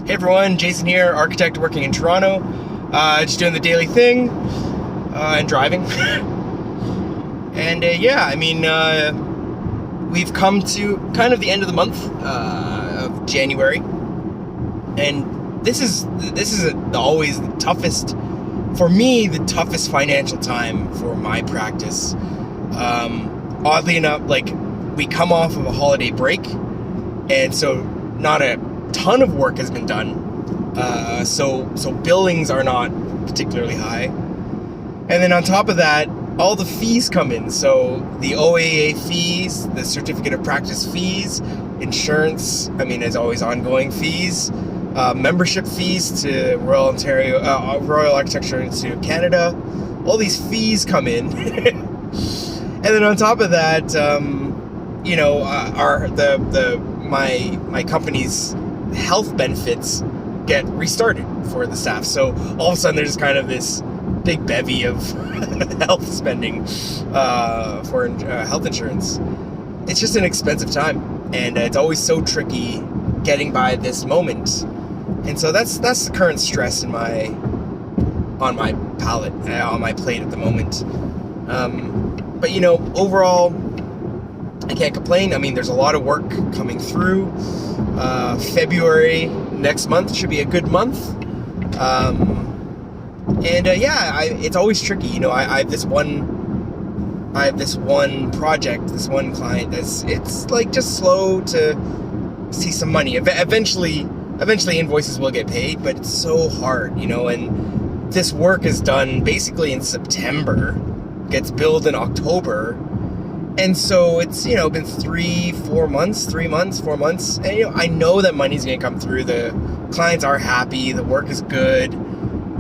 Hey everyone, Jason here, architect working in Toronto. Just doing the daily thing and driving. And we've come to kind of the end of the month of January, and this is always the toughest for me, the toughest financial time for my practice. Oddly enough, like, we come off of a holiday break, and so not a ton of work has been done, so billings are not particularly high, and then on top of that, all the fees come in. So the OAA fees, the certificate of practice fees, insurance, as always, ongoing fees, membership fees to Royal Architecture Institute of Canada. All these fees come in, and then on top of that, my company's health benefits get restarted for the staff. So all of a sudden there's kind of this big bevy of health spending for health insurance. It's just an expensive time, and it's always so tricky getting by this moment. And so that's the current stress on my palette, on my plate at the moment. But overall, I can't complain. There's a lot of work coming through. February next month should be a good month. It's always tricky. I have this one project, this one client it's like just slow to see some money. Eventually invoices will get paid, but it's so hard, and this work is done basically in September, gets billed in October. And so it's, been 4 months, and, I know that money's going to come through. The clients are happy, the work is good,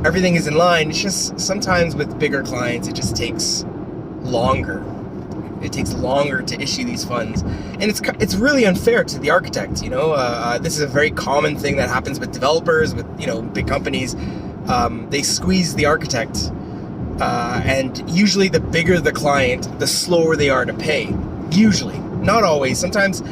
everything is in line. It's just sometimes with bigger clients, it just takes longer. It takes longer to issue these funds. And it's really unfair to the architect, this is a very common thing that happens with developers, with, big companies. They squeeze the architect. And usually the bigger the client, the slower they are to pay. Usually, not always. Sometimes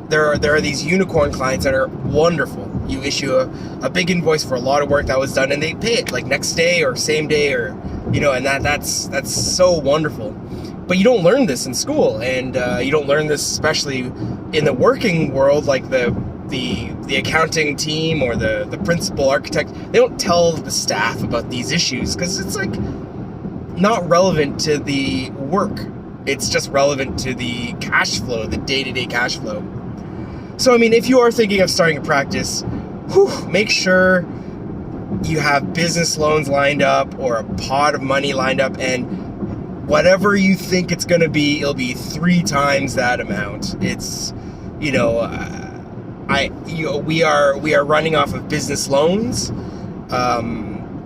there are these unicorn clients that are wonderful. You issue a big invoice for a lot of work that was done, and they pay it like next day or same day, or and that's so wonderful. But you don't learn this in school, and you don't learn this especially in the working world, like the accounting team or the principal architect. They don't tell the staff about these issues because it's like not relevant to the work. It's just relevant to the cash flow, the day-to-day cash flow. So, if you are thinking of starting a practice, make sure you have business loans lined up or a pot of money lined up, and whatever you think it's going to be, it'll be 3 times that amount. It's, we are running off of business loans.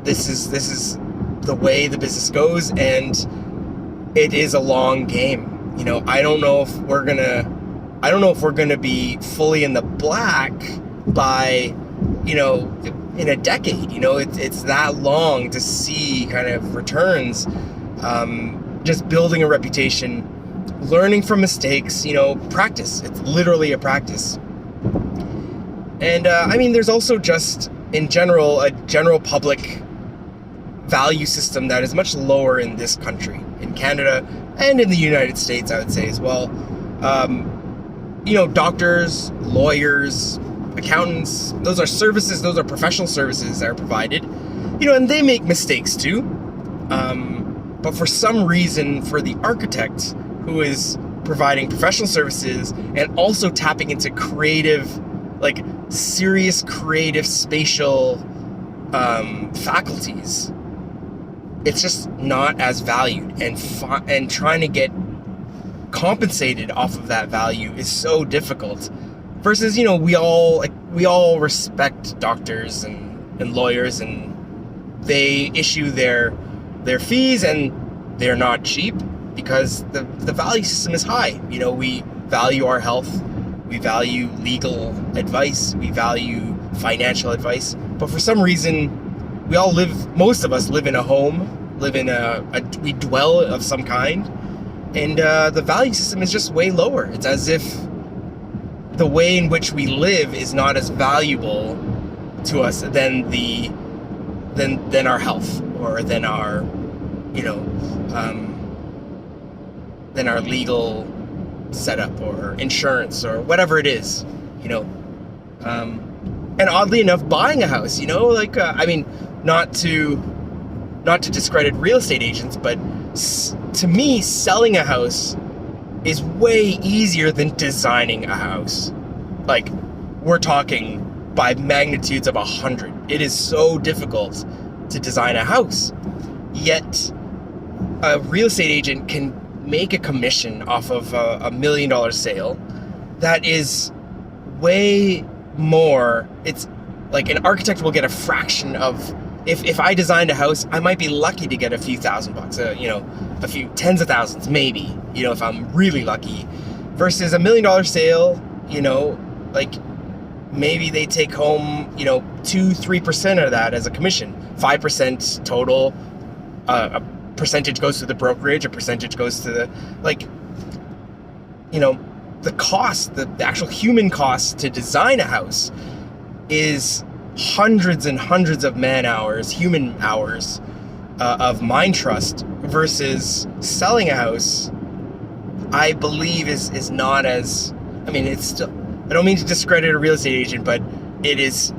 This is the way the business goes, and it is a long game. I don't know if we're gonna be fully in the black by, in a decade. It's that long to see kind of returns. Just building a reputation, learning from mistakes, practice. It's literally a practice. And there's also just in general a general public value system that is much lower in this country, in Canada, and in the United States, I would say as well. Doctors, lawyers, accountants, those are services, those are professional services that are provided, and they make mistakes too. But for some reason, for the architect who is providing professional services and also tapping into creative, like serious creative spatial faculties, it's just not as valued, and trying to get compensated off of that value is so difficult. Versus, we all respect doctors and lawyers, and they issue their fees, and they're not cheap because the value system is high. We value our health, we value legal advice, we value financial advice, but for some reason, most of us live in a home, we dwell of some kind, and the value system is just way lower. It's as if the way in which we live is not as valuable to us than than our health, or than our, than our legal setup or insurance or whatever it is, and oddly enough, buying a house, not to discredit real estate agents, but to me, selling a house is way easier than designing a house. Like, we're talking by magnitudes of 100. It is so difficult to design a house. Yet, a real estate agent can make a commission off of a $1 million sale that is way more. It's like an architect will get a fraction of. If I designed a house, I might be lucky to get a few $1,000, a few tens of thousands, maybe, if I'm really lucky, versus $1 million sale, maybe they take home, 2-3% of that as a commission, 5% total, a percentage goes to the brokerage, a percentage goes to the, the cost, the actual human cost to design a house is hundreds and hundreds of man hours, human hours, of mind trust, versus selling a house, I believe is not as, it's still, I don't mean to discredit a real estate agent, but it is,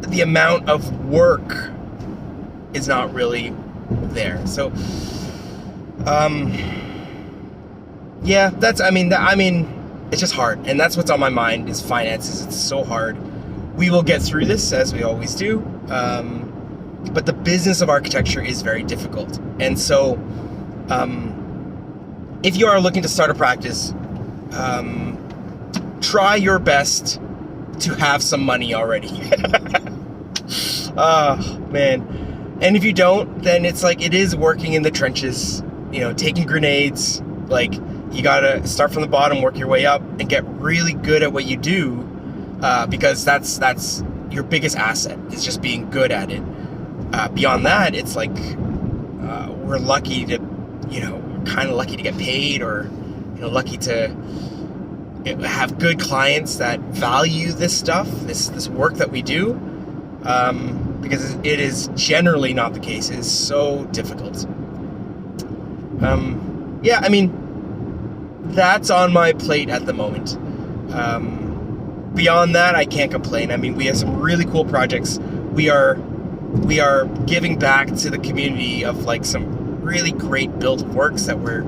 the amount of work is not really there. So, yeah, that's, it's just hard. And that's what's on my mind is finances. It's so hard. We will get through this, as we always do. But the business of architecture is very difficult. And so, if you are looking to start a practice, try your best to have some money already. Oh, man. And if you don't, then it's like, it is working in the trenches, taking grenades. Like, you gotta start from the bottom, work your way up, and get really good at what you do, because that's your biggest asset, is just being good at it. Beyond that, it's like, we're lucky to, kind of lucky to get paid, or, lucky to have good clients that value this stuff, this work that we do, because it is generally not the case. It is so difficult. That's on my plate at the moment. Beyond that, I can't complain. We have some really cool projects. We are giving back to the community of some really great built works that we're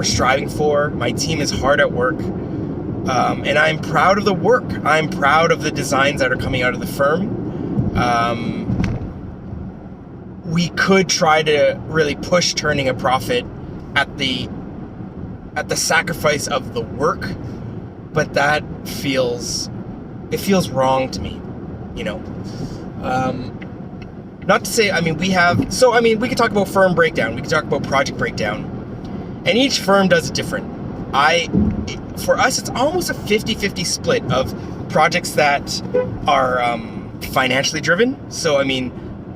striving for. My team is hard at work. And I'm proud of the work. I'm proud of the designs that are coming out of the firm. We could try to really push turning a profit at the sacrifice of the work, but that feels wrong to me, not to say, we could talk about firm breakdown, we could talk about project breakdown, and each firm does it different. For us, it's almost a 50-50 split of projects that are financially driven. So,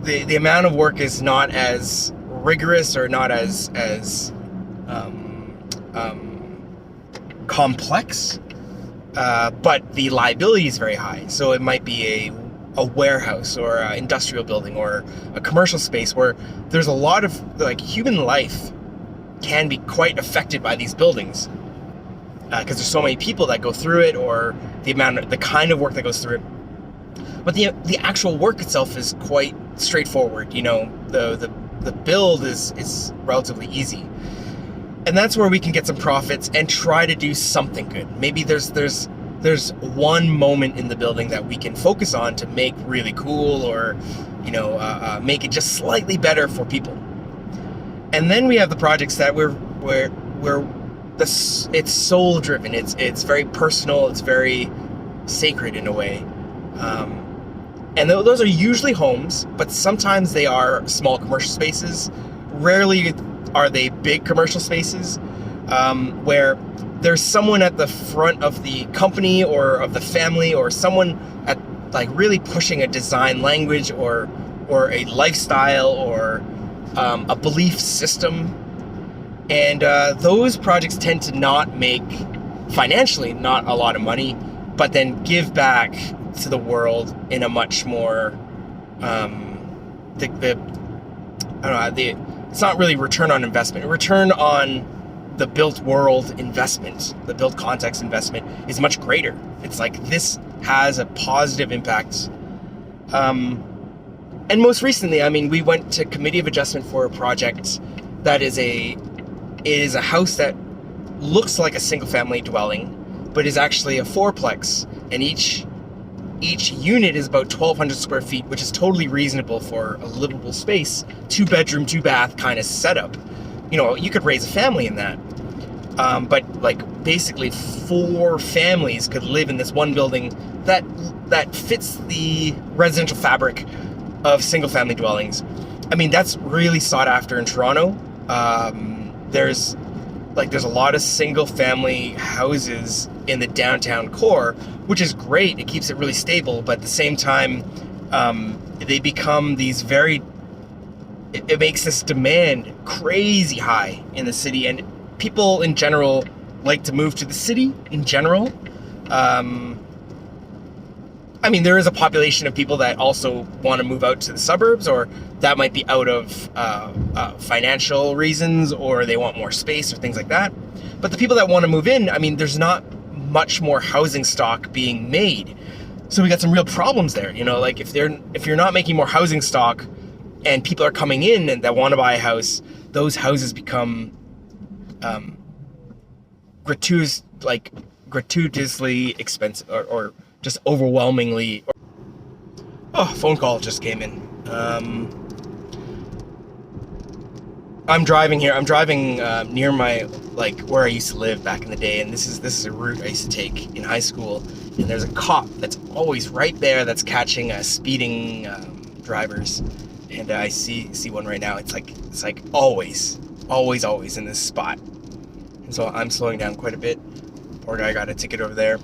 the amount of work is not as rigorous or not as complex, but the liability is very high. So it might be a warehouse or an industrial building or a commercial space where there's a lot of human life can be quite affected by these buildings, because there's so many people that go through it, or the kind of work that goes through it. But the actual work itself is quite straightforward. The build is relatively easy. And that's where we can get some profits and try to do something good. Maybe there's one moment in the building that we can focus on to make really cool, or make it just slightly better for people. And then we have the projects that it's soul driven. It's very personal. It's very sacred in a way. And those are usually homes, but sometimes they are small commercial spaces. Rarely are they big commercial spaces, where there's someone at the front of the company or of the family, or someone at really pushing a design language or a lifestyle or a belief system. And those projects tend to not make financially not a lot of money, but then give back to the world in a much more, it's not really return on investment. Return on the built world investment, the built context investment is much greater. It's like this has a positive impact. And most recently, I mean, we went to committee of adjustment for a project that is a house that looks like a single family dwelling, but is actually a fourplex, and each unit is about 1,200 square feet, which is totally reasonable for a livable space, 2-bedroom, 2-bath kind of setup. You know, you could raise a family in that. But like basically 4 families could live in this one building that fits the residential fabric of single family dwellings. I mean, that's really sought after in Toronto. There's a lot of single family houses in the downtown core, which is great. It keeps it really stable, but at the same time, they become these it makes this demand crazy high in the city, and people in general like to move to the city in general. I mean, there is a population of people that also want to move out to the suburbs, or that might be out of financial reasons, or they want more space or things like that. But the people that want to move in, I mean, there's not much more housing stock being made. So we got some real problems there. You know, like if you're not making more housing stock and people are coming in and that want to buy a house, those houses become gratuitously expensive or just overwhelmingly. Oh, phone call just came in. I'm driving here. I'm driving near my, like, where I used to live back in the day, and this is a route I used to take in high school. And there's a cop that's always right there that's catching speeding drivers, and I see one right now. It's like always in this spot, and so I'm slowing down quite a bit. Poor guy got a ticket over there.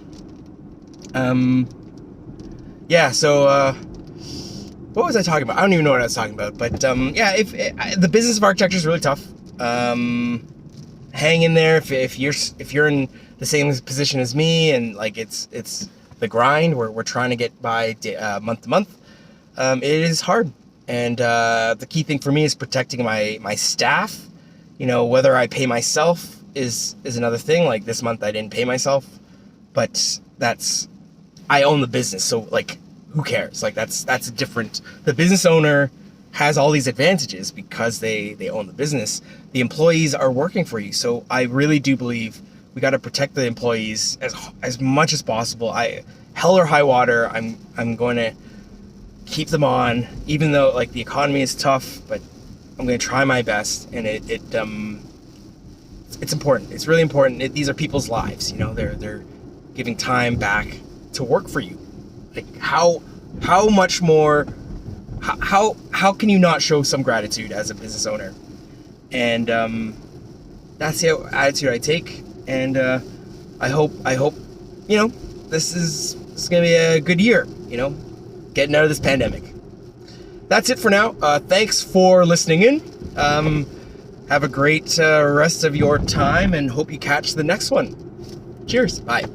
Yeah. So what was I talking about? I don't even know what I was talking about. But yeah, the business of architecture is really tough. Hang in there if you're in the same position as me, and like it's the grind. We're trying to get by month to month. It is hard, and the key thing for me is protecting my staff. You know, whether I pay myself is another thing. Like this month I didn't pay myself, but I own the business, so like, who cares? Like that's different. The business owner has all these advantages because they own the business. The employees are working for you. So I really do believe we got to protect the employees as much as possible. Hell or high water, I'm going to keep them on, even though like the economy is tough, but I'm going to try my best. And it's important. It's really important. These are people's lives, you know, they're giving time back to work for you. Like how much more, how can you not show some gratitude as a business owner? And that's the attitude I take. And I hope you know, this is gonna be a good year, you know, getting out of this pandemic. That's it for now. Thanks for listening in. Have a great rest of your time, and hope you catch the next one. Cheers. Bye.